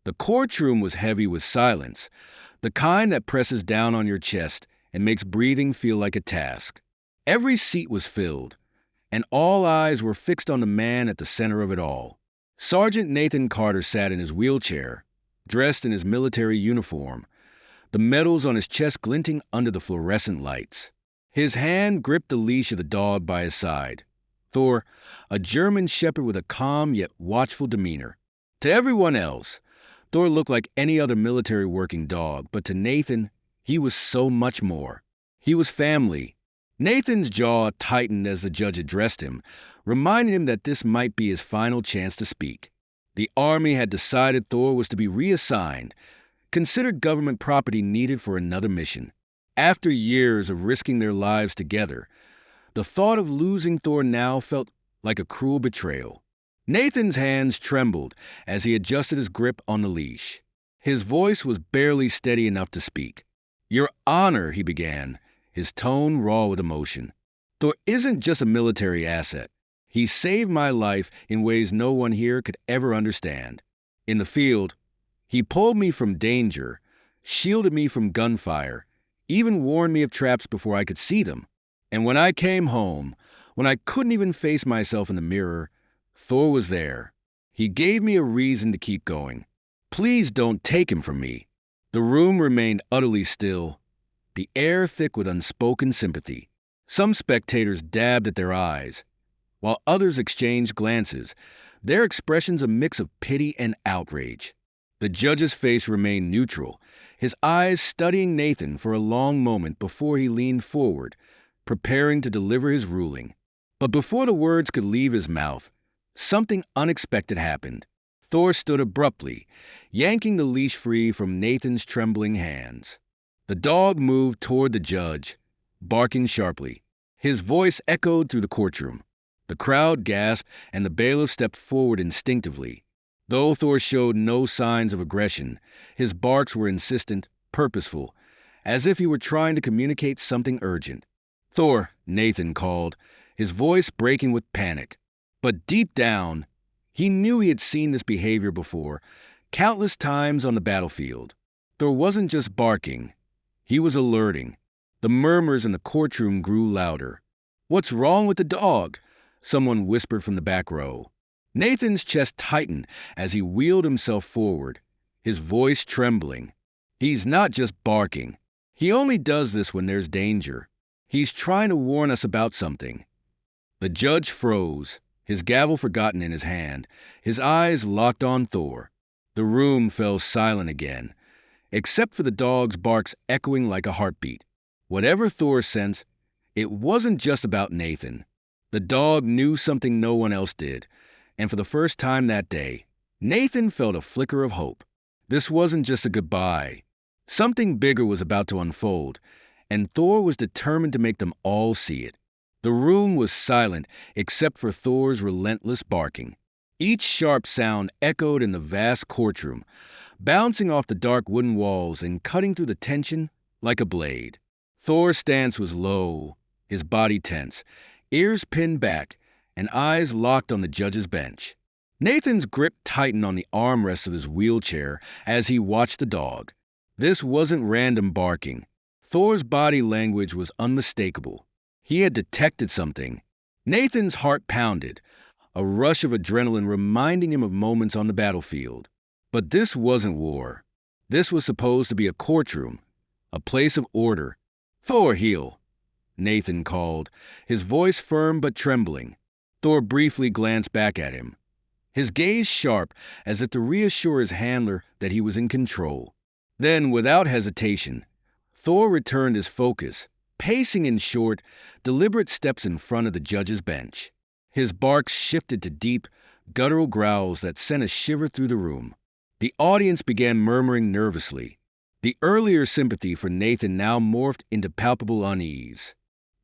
The courtroom was heavy with silence, the kind that presses down on your chest and makes breathing feel like a task. Every seat was filled, and all eyes were fixed on the man at the center of it all. Sergeant Nathan Carter sat in his wheelchair, dressed in his military uniform, the medals on his chest glinting under the fluorescent lights. His hand gripped the leash of the dog by his side. Thor, a German shepherd with a calm yet watchful demeanor. To everyone else, Thor looked like any other military working dog, but to Nathan, he was so much more. He was family. Nathan's jaw tightened as the judge addressed him, reminding him that this might be his final chance to speak. The army had decided Thor was to be reassigned, considered government property needed for another mission. After years of risking their lives together, the thought of losing Thor now felt like a cruel betrayal. Nathan's hands trembled as he adjusted his grip on the leash. His voice was barely steady enough to speak. "Your Honor," he began, his tone raw with emotion. "Thor isn't just a military asset. He saved my life in ways no one here could ever understand. In the field, he pulled me from danger, shielded me from gunfire, even warned me of traps before I could see them. And when I came home, when I couldn't even face myself in the mirror, Thor was there. He gave me a reason to keep going. Please don't take him from me." The room remained utterly still, the air thick with unspoken sympathy. Some spectators dabbed at their eyes, while others exchanged glances, their expressions a mix of pity and outrage. The judge's face remained neutral, his eyes studying Nathan for a long moment before he leaned forward, preparing to deliver his ruling. But before the words could leave his mouth, something unexpected happened. Thor stood abruptly, yanking the leash free from Nathan's trembling hands. The dog moved toward the judge, barking sharply. His voice echoed through the courtroom. The crowd gasped, and the bailiff stepped forward instinctively. Though Thor showed no signs of aggression, his barks were insistent, purposeful, as if he were trying to communicate something urgent. "Thor," Nathan called, his voice breaking with panic. But deep down, he knew he had seen this behavior before, countless times on the battlefield. Thor wasn't just barking, he was alerting. The murmurs in the courtroom grew louder. "What's wrong with the dog?" someone whispered from the back row. Nathan's chest tightened as he wheeled himself forward, his voice trembling. "He's not just barking. He only does this when there's danger. He's trying to warn us about something." The judge froze, his gavel forgotten in his hand, his eyes locked on Thor. The room fell silent again, except for the dog's barks echoing like a heartbeat. Whatever Thor sensed, it wasn't just about Nathan. The dog knew something no one else did, and for the first time that day, Nathan felt a flicker of hope. This wasn't just a goodbye. Something bigger was about to unfold, and Thor was determined to make them all see it. The room was silent except for Thor's relentless barking. Each sharp sound echoed in the vast courtroom, bouncing off the dark wooden walls and cutting through the tension like a blade. Thor's stance was low, his body tense, ears pinned back, and eyes locked on the judge's bench. Nathan's grip tightened on the armrest of his wheelchair as he watched the dog. This wasn't random barking. Thor's body language was unmistakable. He had detected something. Nathan's heart pounded, a rush of adrenaline reminding him of moments on the battlefield. But this wasn't war. This was supposed to be a courtroom, a place of order. "Thor, heel," Nathan called, his voice firm but trembling. Thor briefly glanced back at him, his gaze sharp as if to reassure his handler that he was in control. Then, without hesitation, Thor returned his focus, pacing in short, deliberate steps in front of the judge's bench. His barks shifted to deep, guttural growls that sent a shiver through the room. The audience began murmuring nervously. The earlier sympathy for Nathan now morphed into palpable unease.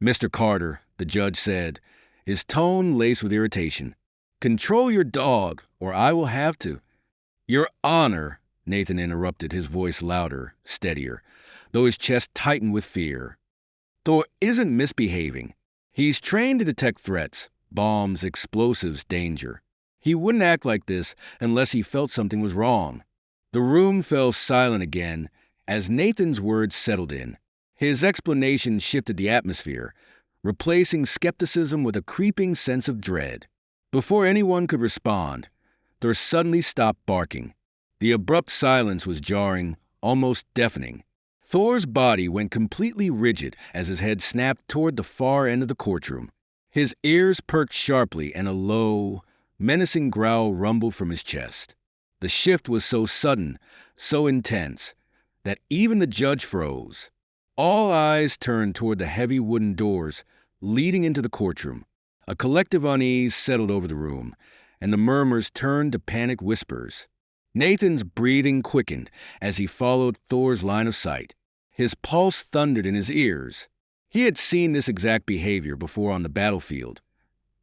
"Mr. Carter," the judge said, his tone laced with irritation, "control your dog, or I will have to." "Your Honor," Nathan interrupted, his voice louder, steadier, though his chest tightened with fear. "Thor isn't misbehaving. He's trained to detect threats, bombs, explosives, danger. He wouldn't act like this unless he felt something was wrong." The room fell silent again as Nathan's words settled in. His explanation shifted the atmosphere, replacing skepticism with a creeping sense of dread. Before anyone could respond, Thor suddenly stopped barking. The abrupt silence was jarring, almost deafening. Thor's body went completely rigid as his head snapped toward the far end of the courtroom. His ears perked sharply and a low, menacing growl rumbled from his chest. The shift was so sudden, so intense, that even the judge froze. All eyes turned toward the heavy wooden doors leading into the courtroom. A collective unease settled over the room, and the murmurs turned to panic whispers. Nathan's breathing quickened as he followed Thor's line of sight. His pulse thundered in his ears. He had seen this exact behavior before on the battlefield,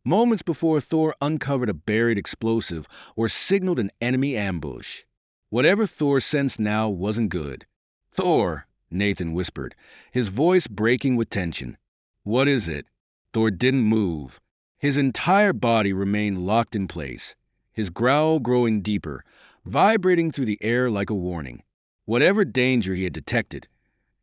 moments before Thor uncovered a buried explosive or signaled an enemy ambush. Whatever Thor sensed now wasn't good. "Thor," Nathan whispered, his voice breaking with tension. "What is it?" Thor didn't move. His entire body remained locked in place, his growl growing deeper, vibrating through the air like a warning. Whatever danger he had detected,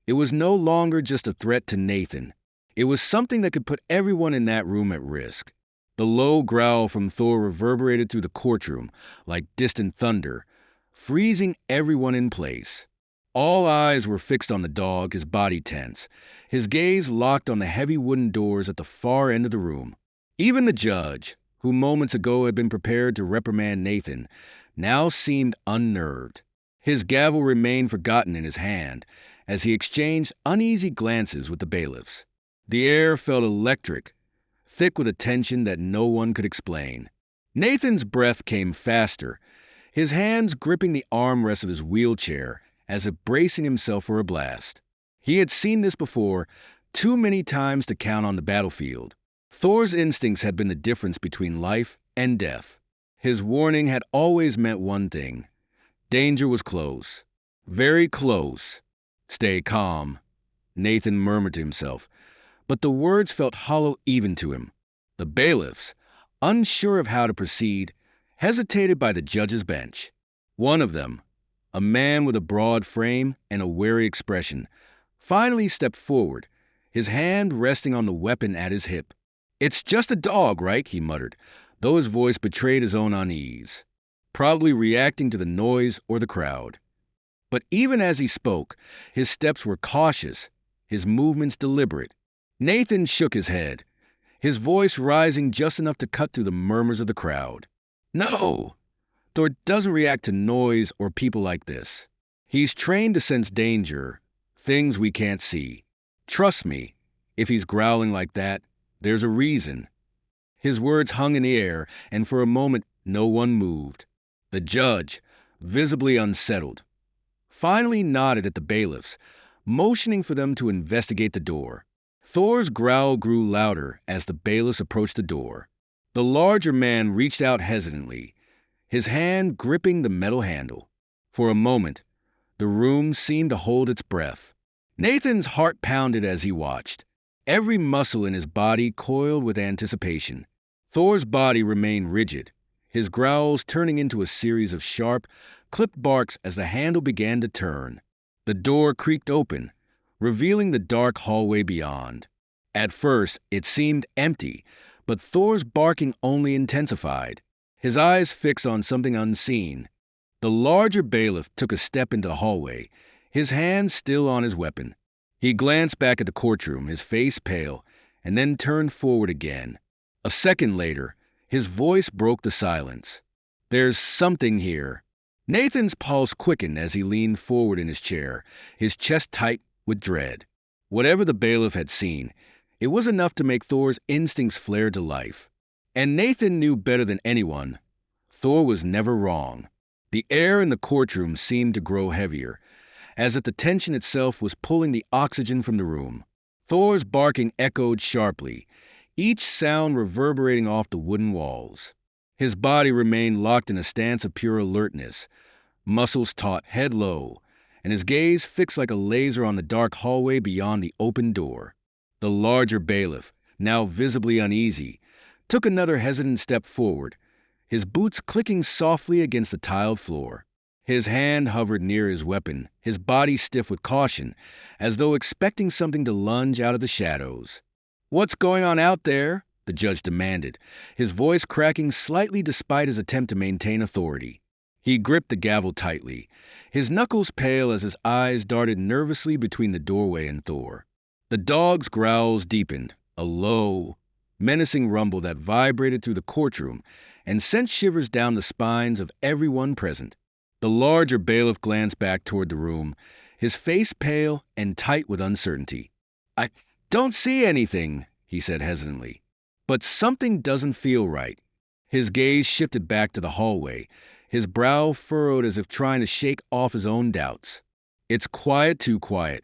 it was no longer just a threat to Nathan. It was something that could put everyone in that room at risk. The low growl from Thor reverberated through the courtroom like distant thunder, freezing everyone in place. All eyes were fixed on the dog, his body tense, his gaze locked on the heavy wooden doors at the far end of the room. Even the judge, who moments ago had been prepared to reprimand Nathan, now seemed unnerved. His gavel remained forgotten in his hand as he exchanged uneasy glances with the bailiffs. The air felt electric, thick with a tension that no one could explain. Nathan's breath came faster, his hands gripping the armrest of his wheelchair as if bracing himself for a blast. He had seen this before, too many times to count on the battlefield. Thor's instincts had been the difference between life and death. His warning had always meant one thing: danger was close. Very close. "Stay calm," Nathan murmured to himself, but the words felt hollow even to him. The bailiffs, unsure of how to proceed, hesitated by the judge's bench. One of them, a man with a broad frame and a wary expression, finally stepped forward, his hand resting on the weapon at his hip. "It's just a dog, right?" he muttered, though his voice betrayed his own unease, probably reacting to the noise or the crowd. But even as he spoke, his steps were cautious, his movements deliberate. Nathan shook his head, his voice rising just enough to cut through the murmurs of the crowd. "No! Thor doesn't react to noise or people like this. He's trained to sense danger, things we can't see. Trust me, if he's growling like that, there's a reason." His words hung in the air, and for a moment no one moved. The judge, visibly unsettled, finally nodded at the bailiffs, motioning for them to investigate the door. Thor's growl grew louder as the bailiffs approached the door. The larger man reached out hesitantly, his hand gripping the metal handle. For a moment, the room seemed to hold its breath. Nathan's heart pounded as he watched, every muscle in his body coiled with anticipation. Thor's body remained rigid, his growls turning into a series of sharp, clipped barks as the handle began to turn. The door creaked open, revealing the dark hallway beyond. At first, it seemed empty, but Thor's barking only intensified, his eyes fixed on something unseen. The larger bailiff took a step into the hallway, his hand still on his weapon. He glanced back at the courtroom, his face pale, and then turned forward again. A second later, his voice broke the silence. "There's something here." Nathan's pulse quickened as he leaned forward in his chair, his chest tight with dread. Whatever the bailiff had seen, it was enough to make Thor's instincts flare to life. And Nathan knew better than anyone. Thor was never wrong. The air in the courtroom seemed to grow heavier, as if the tension itself was pulling the oxygen from the room. Thor's barking echoed sharply, each sound reverberating off the wooden walls. His body remained locked in a stance of pure alertness, muscles taut, head low, and his gaze fixed like a laser on the dark hallway beyond the open door. The larger bailiff, now visibly uneasy, took another hesitant step forward, his boots clicking softly against the tiled floor. His hand hovered near his weapon, his body stiff with caution, as though expecting something to lunge out of the shadows. "What's going on out there?" the judge demanded, his voice cracking slightly despite his attempt to maintain authority. He gripped the gavel tightly, his knuckles pale as his eyes darted nervously between the doorway and Thor. The dog's growls deepened, a low, menacing rumble that vibrated through the courtroom and sent shivers down the spines of everyone present. The larger bailiff glanced back toward the room, his face pale and tight with uncertainty. "I don't see anything," he said hesitantly. "But something doesn't feel right." His gaze shifted back to the hallway, his brow furrowed as if trying to shake off his own doubts. "It's quiet, too quiet."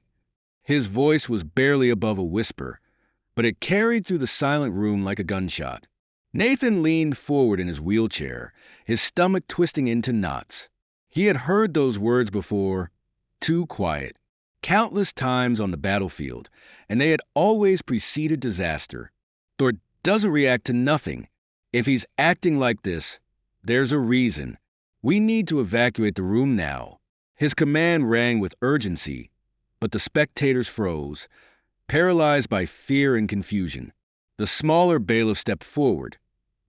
His voice was barely above a whisper, but it carried through the silent room like a gunshot. Nathan leaned forward in his wheelchair, his stomach twisting into knots. He had heard those words before, "too quiet," countless times on the battlefield, and they had always preceded disaster. Thor doesn't react to nothing. If he's acting like this, there's a reason. We need to evacuate the room now. His command rang with urgency, but the spectators froze, paralyzed by fear and confusion. The smaller bailiff stepped forward,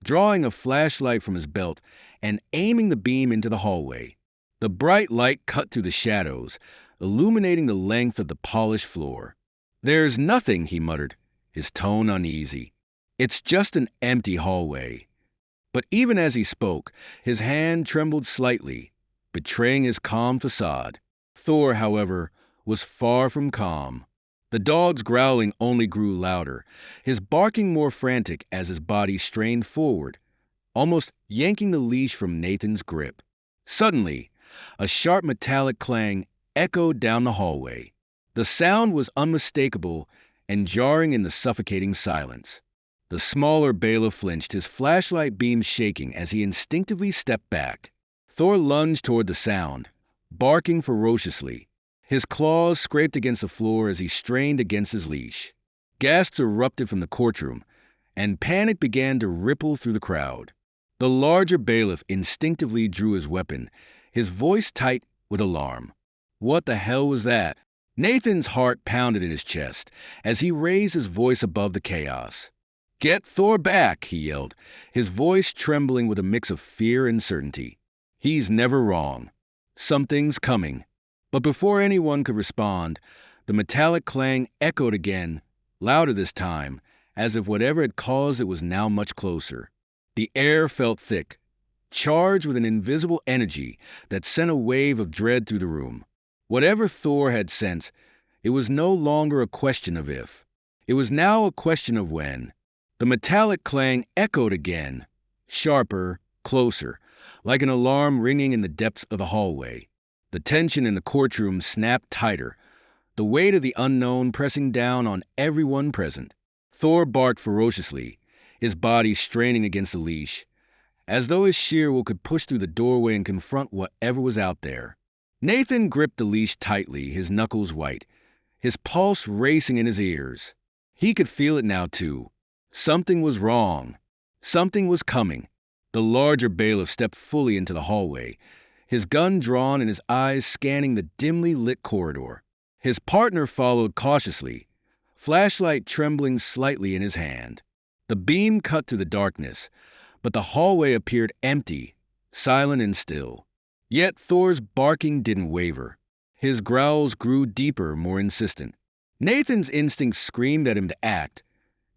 drawing a flashlight from his belt and aiming the beam into the hallway. The bright light cut through the shadows, illuminating the length of the polished floor. "There's nothing," he muttered, his tone uneasy. "It's just an empty hallway." But even as he spoke, his hand trembled slightly, betraying his calm facade. Thor, however, was far from calm. The dog's growling only grew louder, his barking more frantic as his body strained forward, almost yanking the leash from Nathan's grip. Suddenly, a sharp metallic clang echoed down the hallway. The sound was unmistakable and jarring in the suffocating silence. The smaller bailiff flinched, his flashlight beam shaking as he instinctively stepped back. Thor lunged toward the sound, barking ferociously. His claws scraped against the floor as he strained against his leash. Gasps erupted from the courtroom, and panic began to ripple through the crowd. The larger bailiff instinctively drew his weapon, his voice tight with alarm. What the hell was that? Nathan's heart pounded in his chest as he raised his voice above the chaos. "Get Thor back," he yelled, his voice trembling with a mix of fear and certainty. "He's never wrong. Something's coming." But before anyone could respond, the metallic clang echoed again, louder this time, as if whatever had caused it was now much closer. The air felt thick, charged with an invisible energy that sent a wave of dread through the room. Whatever Thor had sensed, it was no longer a question of if. It was now a question of when. The metallic clang echoed again, sharper, closer, like an alarm ringing in the depths of the hallway. The tension in the courtroom snapped tighter, the weight of the unknown pressing down on everyone present. Thor barked ferociously, his body straining against the leash, as though his sheer will could push through the doorway and confront whatever was out there. Nathan gripped the leash tightly, his knuckles white, his pulse racing in his ears. He could feel it now, too. Something was wrong. Something was coming. The larger bailiff stepped fully into the hallway, his gun drawn and his eyes scanning the dimly lit corridor. His partner followed cautiously, flashlight trembling slightly in his hand. The beam cut through the darkness, but the hallway appeared empty, silent and still. Yet Thor's barking didn't waver. His growls grew deeper, more insistent. Nathan's instincts screamed at him to act,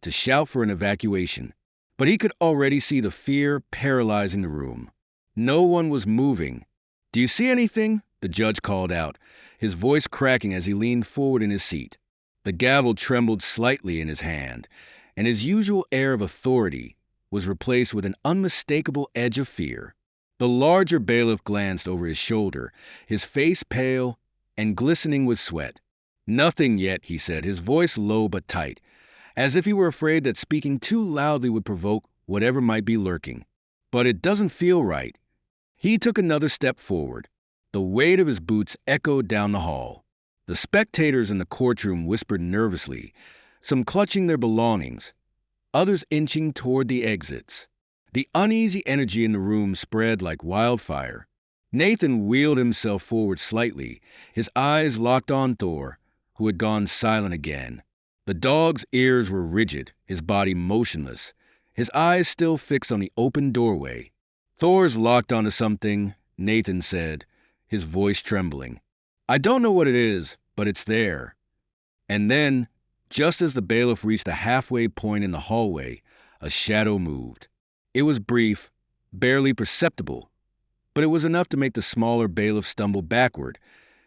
to shout for an evacuation, but he could already see the fear paralyzing the room. No one was moving. "Do you see anything?" the judge called out, his voice cracking as he leaned forward in his seat. The gavel trembled slightly in his hand, and his usual air of authority was replaced with an unmistakable edge of fear. The larger bailiff glanced over his shoulder, his face pale and glistening with sweat. "Nothing yet," he said, his voice low but tight, as if he were afraid that speaking too loudly would provoke whatever might be lurking. "But it doesn't feel right." He took another step forward. The weight of his boots echoed down the hall. The spectators in the courtroom whispered nervously, some clutching their belongings, others inching toward the exits. The uneasy energy in the room spread like wildfire. Nathan wheeled himself forward slightly, his eyes locked on Thor, who had gone silent again. The dog's ears were rigid, his body motionless, his eyes still fixed on the open doorway. "Thor's locked onto something," Nathan said, his voice trembling. "I don't know what it is, but it's there." And then, just as the bailiff reached the halfway point in the hallway, a shadow moved. It was brief, barely perceptible, but it was enough to make the smaller bailiff stumble backward,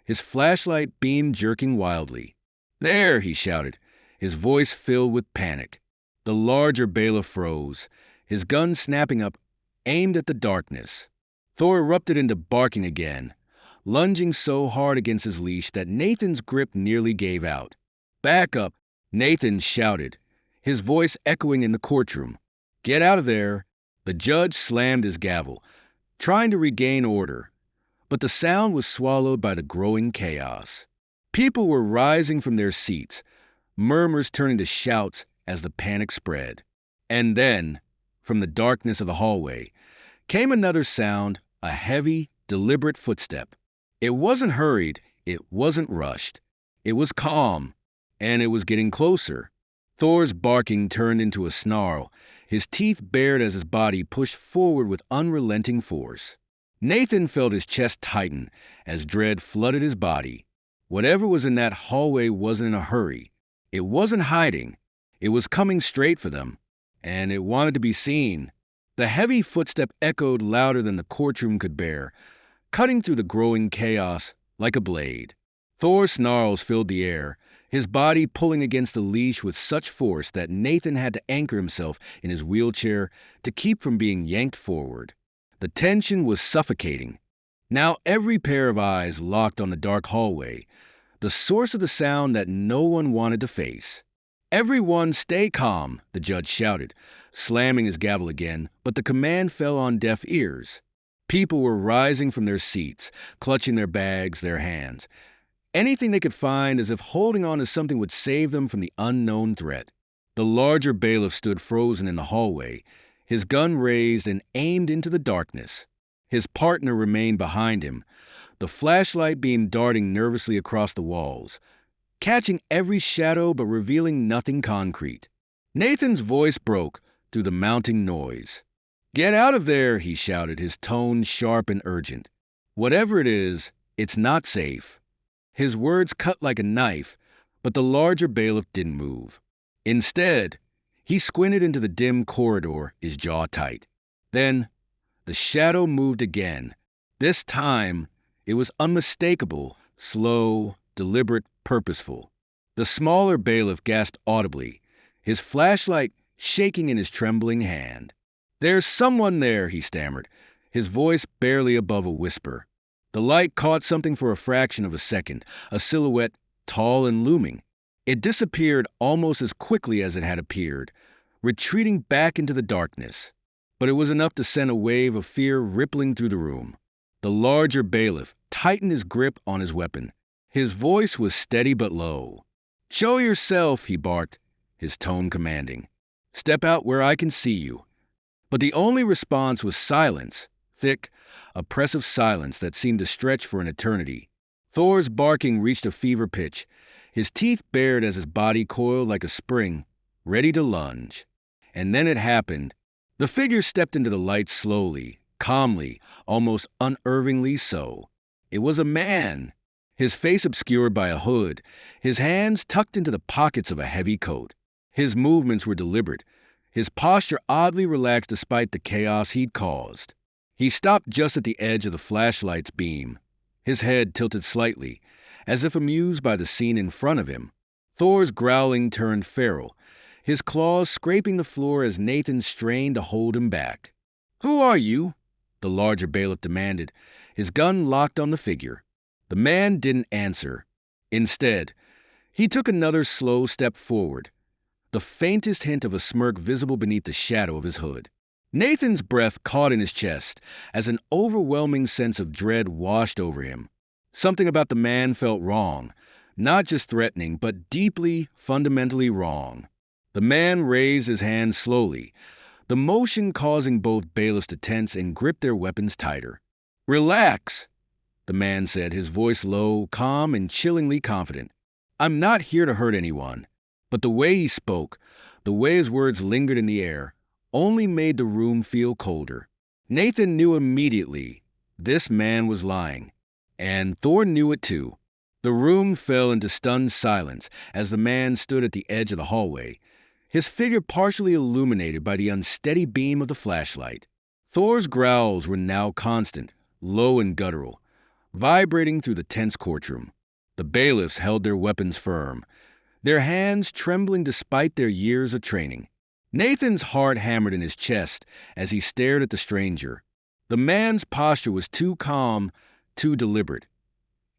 his flashlight beam jerking wildly. "There!" he shouted, his voice filled with panic. The larger bailiff froze, his gun snapping up, aimed at the darkness. Thor erupted into barking again, lunging so hard against his leash that Nathan's grip nearly gave out. "Back up!" Nathan shouted, his voice echoing in the courtroom. "Get out of there!" The judge slammed his gavel, trying to regain order, but the sound was swallowed by the growing chaos. People were rising from their seats, murmurs turning to shouts as the panic spread. And then, from the darkness of the hallway, came another sound, a heavy, deliberate footstep. It wasn't hurried, it wasn't rushed. It was calm, and it was getting closer. Thor's barking turned into a snarl, his teeth bared as his body pushed forward with unrelenting force. Nathan felt his chest tighten as dread flooded his body. Whatever was in that hallway wasn't in a hurry. It wasn't hiding. It was coming straight for them, and it wanted to be seen. The heavy footstep echoed louder than the courtroom could bear, cutting through the growing chaos like a blade. Thor's snarls filled the air, his body pulling against the leash with such force that Nathan had to anchor himself in his wheelchair to keep from being yanked forward. The tension was suffocating. Now every pair of eyes locked on the dark hallway, the source of the sound that no one wanted to face. "Everyone stay calm," the judge shouted, slamming his gavel again, but the command fell on deaf ears. People were rising from their seats, clutching their bags, their hands. Anything they could find, as if holding on to something would save them from the unknown threat. The larger bailiff stood frozen in the hallway, his gun raised and aimed into the darkness. His partner remained behind him, the flashlight beam darting nervously across the walls, catching every shadow but revealing nothing concrete. Nathan's voice broke through the mounting noise. "Get out of there," he shouted, his tone sharp and urgent. "Whatever it is, it's not safe." His words cut like a knife, but the larger bailiff didn't move. Instead, he squinted into the dim corridor, his jaw tight. Then, the shadow moved again. This time, it was unmistakable, slow, deliberate, purposeful. The smaller bailiff gasped audibly, his flashlight shaking in his trembling hand. "There's someone there," he stammered, his voice barely above a whisper. The light caught something for a fraction of a second, a silhouette tall and looming. It disappeared almost as quickly as it had appeared, retreating back into the darkness. But it was enough to send a wave of fear rippling through the room. The larger bailiff tightened his grip on his weapon. His voice was steady but low. "Show yourself," he barked, his tone commanding. "Step out where I can see you." But the only response was silence, thick, oppressive silence that seemed to stretch for an eternity. Thor's barking reached a fever pitch, his teeth bared as his body coiled like a spring, ready to lunge. And then it happened. The figure stepped into the light slowly, calmly, almost unervingly so. It was a man, his face obscured by a hood, his hands tucked into the pockets of a heavy coat. His movements were deliberate, his posture oddly relaxed despite the chaos he'd caused. He stopped just at the edge of the flashlight's beam, his head tilted slightly, as if amused by the scene in front of him. Thor's growling turned feral, his claws scraping the floor as Nathan strained to hold him back. "Who are you?" the larger bailiff demanded, his gun locked on the figure. The man didn't answer. Instead, he took another slow step forward, the faintest hint of a smirk visible beneath the shadow of his hood. Nathan's breath caught in his chest as an overwhelming sense of dread washed over him. Something about the man felt wrong, not just threatening, but deeply, fundamentally wrong. The man raised his hand slowly, the motion causing both bailiffs to tense and grip their weapons tighter. Relax, the man said, his voice low, calm, and chillingly confident. I'm not here to hurt anyone. But the way he spoke, the way his words lingered in the air, only made the room feel colder. Nathan knew immediately this man was lying, and Thor knew it too. The room fell into stunned silence as the man stood at the edge of the hallway, his figure partially illuminated by the unsteady beam of the flashlight. Thor's growls were now constant, low and guttural, vibrating through the tense courtroom. The bailiffs held their weapons firm, their hands trembling despite their years of training. Nathan's heart hammered in his chest as he stared at the stranger. The man's posture was too calm, too deliberate,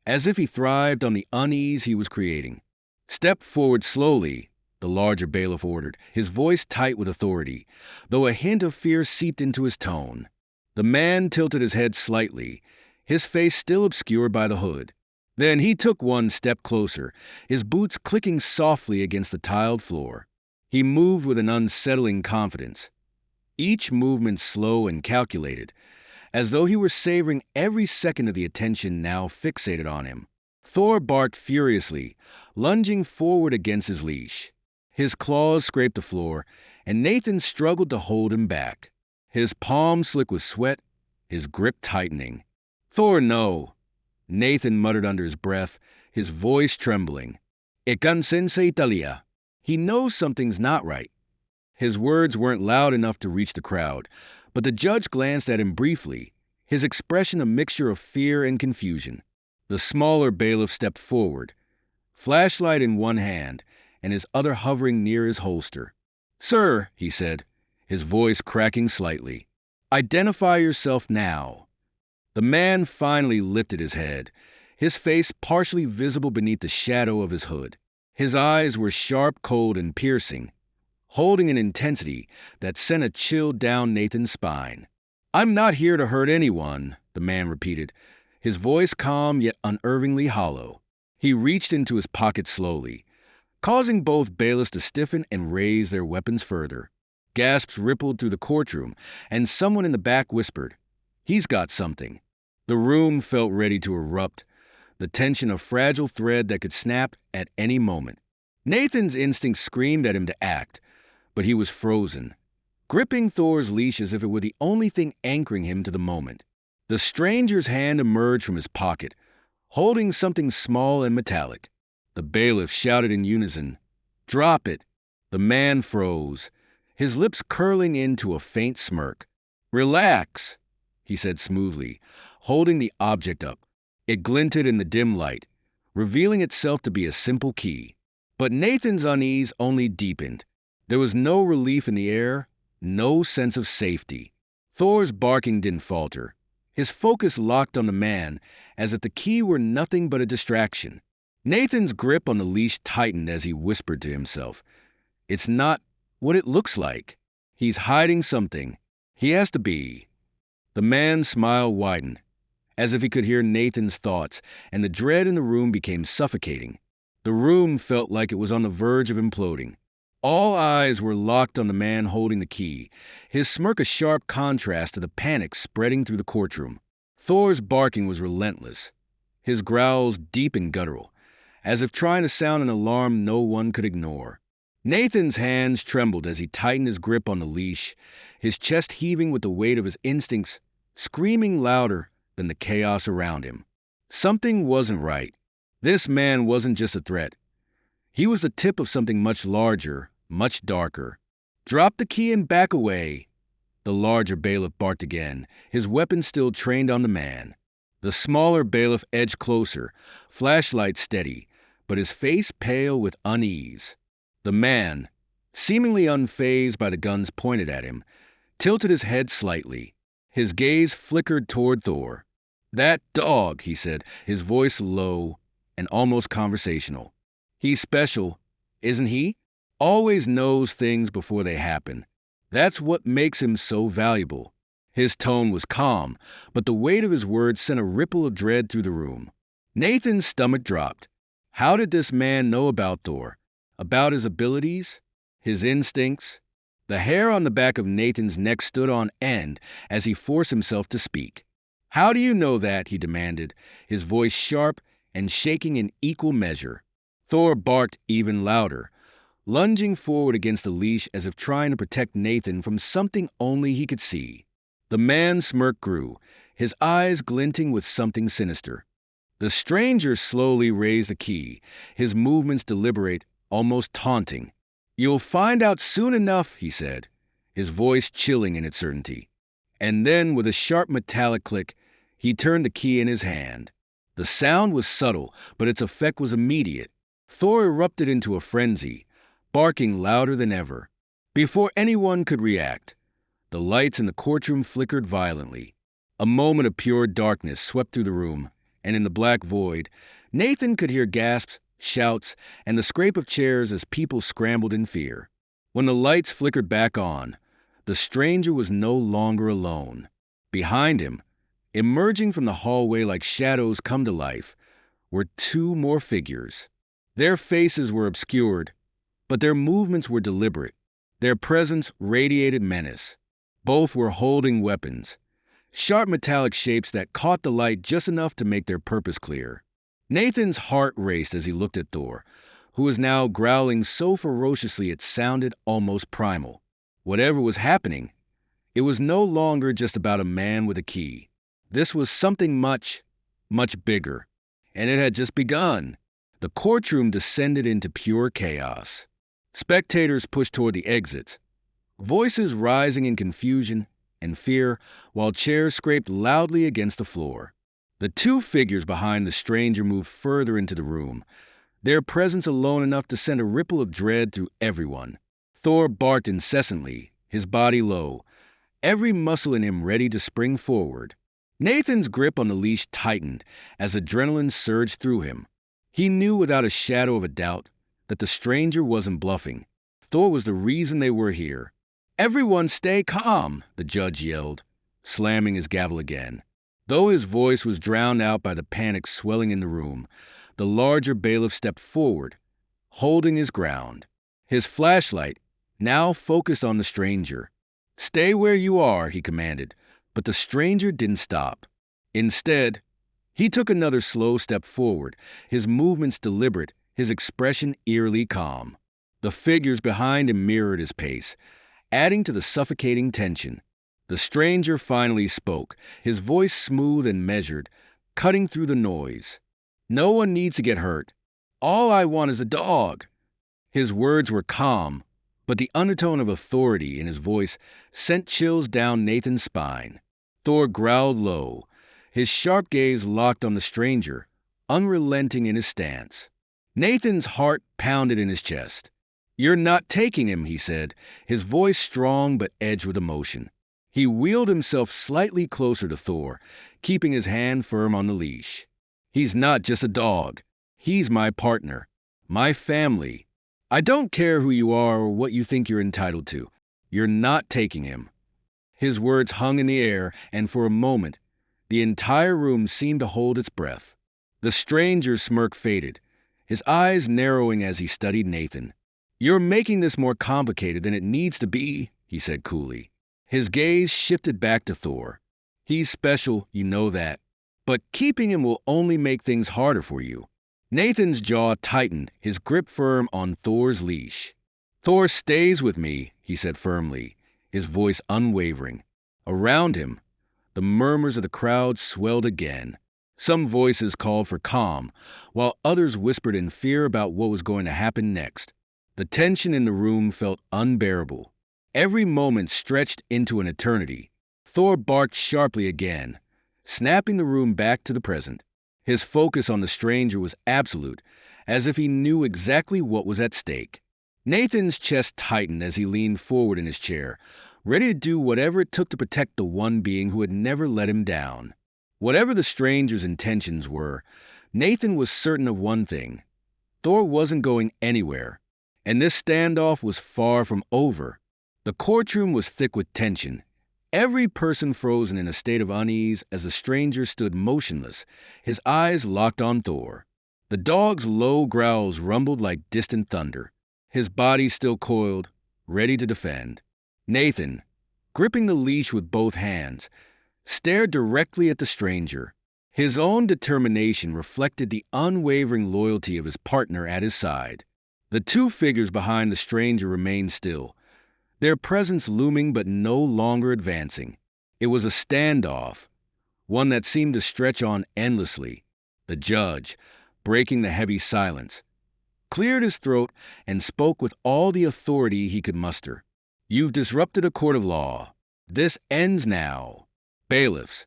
as if he thrived on the unease he was creating. Step forward slowly, the larger bailiff ordered, his voice tight with authority, though a hint of fear seeped into his tone. The man tilted his head slightly, his face still obscured by the hood. Then he took one step closer, his boots clicking softly against the tiled floor. He moved with an unsettling confidence, each movement slow and calculated, as though he were savoring every second of the attention now fixated on him. Thor barked furiously, lunging forward against his leash. His claws scraped the floor, and Nathan struggled to hold him back. His palm slick with sweat, his grip tightening. "Thor, no," Nathan muttered under his breath, his voice trembling. "E senza Italia." He knows something's not right. His words weren't loud enough to reach the crowd, but the judge glanced at him briefly, his expression a mixture of fear and confusion. The smaller bailiff stepped forward, flashlight in one hand and his other hovering near his holster. "Sir," he said, his voice cracking slightly, "identify yourself now." The man finally lifted his head, his face partially visible beneath the shadow of his hood. His eyes were sharp, cold, and piercing, holding an intensity that sent a chill down Nathan's spine. "I'm not here to hurt anyone," the man repeated, his voice calm yet unnervingly hollow. He reached into his pocket slowly, causing both bailiffs to stiffen and raise their weapons further. Gasps rippled through the courtroom, and someone in the back whispered, "He's got something." The room felt ready to erupt, the tension a fragile thread that could snap at any moment. Nathan's instincts screamed at him to act, but he was frozen, gripping Thor's leash as if it were the only thing anchoring him to the moment. The stranger's hand emerged from his pocket, holding something small and metallic. The bailiff shouted in unison, "Drop it!" The man froze, his lips curling into a faint smirk. "Relax," he said smoothly, holding the object up. It glinted in the dim light, revealing itself to be a simple key. But Nathan's unease only deepened. There was no relief in the air, no sense of safety. Thor's barking didn't falter, his focus locked on the man as if the key were nothing but a distraction. Nathan's grip on the leash tightened as he whispered to himself, "It's not what it looks like. He's hiding something. He has to be." The man's smile widened, as if he could hear Nathan's thoughts, and the dread in the room became suffocating. The room felt like it was on the verge of imploding. All eyes were locked on the man holding the key, his smirk a sharp contrast to the panic spreading through the courtroom. Thor's barking was relentless, his growls deep and guttural, as if trying to sound an alarm no one could ignore. Nathan's hands trembled as he tightened his grip on the leash, his chest heaving with the weight of his instincts, screaming louder than the chaos around him. Something wasn't right. This man wasn't just a threat. He was the tip of something much larger, much darker. "Drop the key and back away," the larger bailiff barked again, his weapon still trained on the man. The smaller bailiff edged closer, flashlight steady, but his face pale with unease. The man, seemingly unfazed by the guns pointed at him, tilted his head slightly. His gaze flickered toward Thor. "That dog," he said, his voice low and almost conversational. "He's special, isn't he? Always knows things before they happen. That's what makes him so valuable." His tone was calm, but the weight of his words sent a ripple of dread through the room. Nathan's stomach dropped. How did this man know about Thor? About his abilities? His instincts? The hair on the back of Nathan's neck stood on end as he forced himself to speak. "How do you know that?" he demanded, his voice sharp and shaking in equal measure. Thor barked even louder, lunging forward against the leash as if trying to protect Nathan from something only he could see. The man's smirk grew, his eyes glinting with something sinister. The stranger slowly raised the key, his movements deliberate, almost taunting. "You'll find out soon enough," he said, his voice chilling in its certainty. And then, with a sharp metallic click, he turned the key in his hand. The sound was subtle, but its effect was immediate. Thor erupted into a frenzy, barking louder than ever. Before anyone could react, the lights in the courtroom flickered violently. A moment of pure darkness swept through the room, and in the black void, Nathan could hear gasps, shouts, and the scrape of chairs as people scrambled in fear. When the lights flickered back on, the stranger was no longer alone. Behind him, emerging from the hallway like shadows come to life, were two more figures. Their faces were obscured, but their movements were deliberate. Their presence radiated menace. Both were holding weapons, sharp metallic shapes that caught the light just enough to make their purpose clear. Nathan's heart raced as he looked at Thor, who was now growling so ferociously it sounded almost primal. Whatever was happening, it was no longer just about a man with a key. This was something much, much bigger, and it had just begun. The courtroom descended into pure chaos. Spectators pushed toward the exits, voices rising in confusion and fear, while chairs scraped loudly against the floor. The two figures behind the stranger moved further into the room, their presence alone enough to send a ripple of dread through everyone. Thor barked incessantly, his body low, every muscle in him ready to spring forward. Nathan's grip on the leash tightened as adrenaline surged through him. He knew without a shadow of a doubt that the stranger wasn't bluffing. Thor was the reason they were here. "Everyone stay calm," the judge yelled, slamming his gavel again. Though his voice was drowned out by the panic swelling in the room, the larger bailiff stepped forward, holding his ground. His flashlight now focused on the stranger. "Stay where you are," he commanded, but the stranger didn't stop. Instead, he took another slow step forward, his movements deliberate, his expression eerily calm. The figures behind him mirrored his pace, adding to the suffocating tension. The stranger finally spoke, his voice smooth and measured, cutting through the noise. "No one needs to get hurt. All I want is a dog." His words were calm, but the undertone of authority in his voice sent chills down Nathan's spine. Thor growled low, his sharp gaze locked on the stranger, unrelenting in his stance. Nathan's heart pounded in his chest. "You're not taking him," he said, his voice strong but edged with emotion. He wheeled himself slightly closer to Thor, keeping his hand firm on the leash. "He's not just a dog. He's my partner, my family. I don't care who you are or what you think you're entitled to. You're not taking him." His words hung in the air, and for a moment, the entire room seemed to hold its breath. The stranger's smirk faded, his eyes narrowing as he studied Nathan. "You're making this more complicated than it needs to be," he said coolly. His gaze shifted back to Thor. "He's special, you know that. But keeping him will only make things harder for you." Nathan's jaw tightened, his grip firm on Thor's leash. "Thor stays with me," he said firmly, his voice unwavering. Around him, the murmurs of the crowd swelled again. Some voices called for calm, while others whispered in fear about what was going to happen next. The tension in the room felt unbearable. Every moment stretched into an eternity. Thor barked sharply again, snapping the room back to the present. His focus on the stranger was absolute, as if he knew exactly what was at stake. Nathan's chest tightened as he leaned forward in his chair, ready to do whatever it took to protect the one being who had never let him down. Whatever the stranger's intentions were, Nathan was certain of one thing. Thor wasn't going anywhere, and this standoff was far from over. The courtroom was thick with tension, every person frozen in a state of unease as the stranger stood motionless, his eyes locked on Thor. The dog's low growls rumbled like distant thunder, his body still coiled, ready to defend. Nathan, gripping the leash with both hands, stared directly at the stranger. His own determination reflected the unwavering loyalty of his partner at his side. The two figures behind the stranger remained still, their presence looming but no longer advancing. It was a standoff, one that seemed to stretch on endlessly. The judge, breaking the heavy silence, cleared his throat and spoke with all the authority he could muster. "You've disrupted a court of law. This ends now. Bailiffs,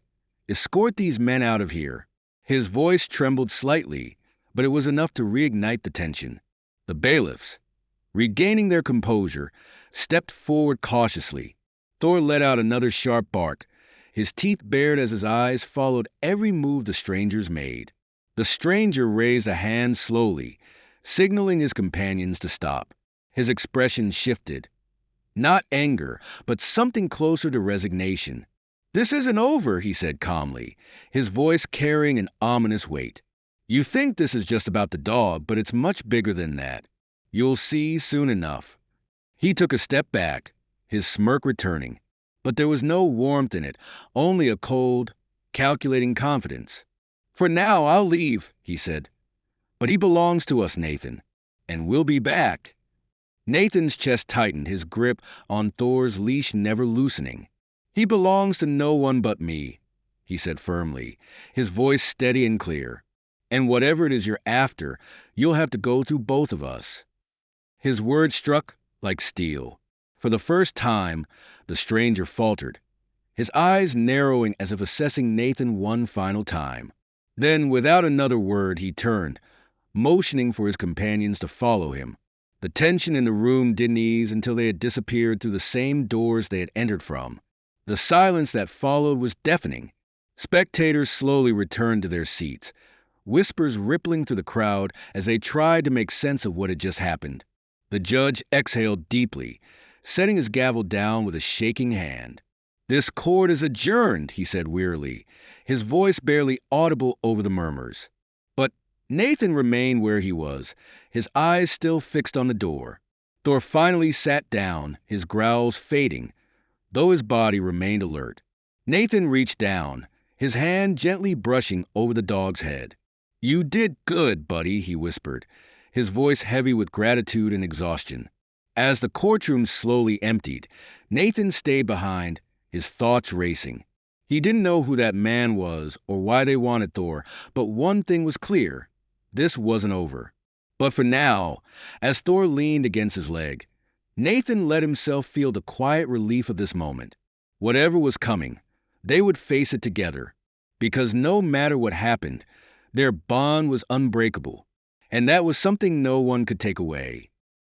escort these men out of here." His voice trembled slightly, but it was enough to reignite the tension. The bailiffs, regaining their composure, stepped forward cautiously. Thor let out another sharp bark, his teeth bared as his eyes followed every move the strangers made. The stranger raised a hand slowly, signaling his companions to stop. His expression shifted. Not anger, but something closer to resignation. "This isn't over," he said calmly, his voice carrying an ominous weight. "You think this is just about the dog, but it's much bigger than that. You'll see soon enough." He took a step back, his smirk returning, but there was no warmth in it, only a cold, calculating confidence. "For now, I'll leave," he said. "But he belongs to us, Nathan, and we'll be back." Nathan's chest tightened, his grip on Thor's leash never loosening. "He belongs to no one but me," he said firmly, his voice steady and clear. "And whatever it is you're after, you'll have to go through both of us." His words struck like steel. For the first time, the stranger faltered, his eyes narrowing as if assessing Nathan one final time. Then, without another word, he turned, motioning for his companions to follow him. The tension in the room didn't ease until they had disappeared through the same doors they had entered from. The silence that followed was deafening. Spectators slowly returned to their seats, whispers rippling through the crowd as they tried to make sense of what had just happened. The judge exhaled deeply, setting his gavel down with a shaking hand. "This court is adjourned," he said wearily, his voice barely audible over the murmurs. But Nathan remained where he was, his eyes still fixed on the door. Thor finally sat down, his growls fading, though his body remained alert. Nathan reached down, his hand gently brushing over the dog's head. "You did good, buddy," he whispered, his voice heavy with gratitude and exhaustion. As the courtroom slowly emptied, Nathan stayed behind, his thoughts racing. He didn't know who that man was or why they wanted Thor, but one thing was clear: this wasn't over. But for now, as Thor leaned against his leg, Nathan let himself feel the quiet relief of this moment. Whatever was coming, they would face it together, because no matter what happened, their bond was unbreakable, and that was something no one could take away.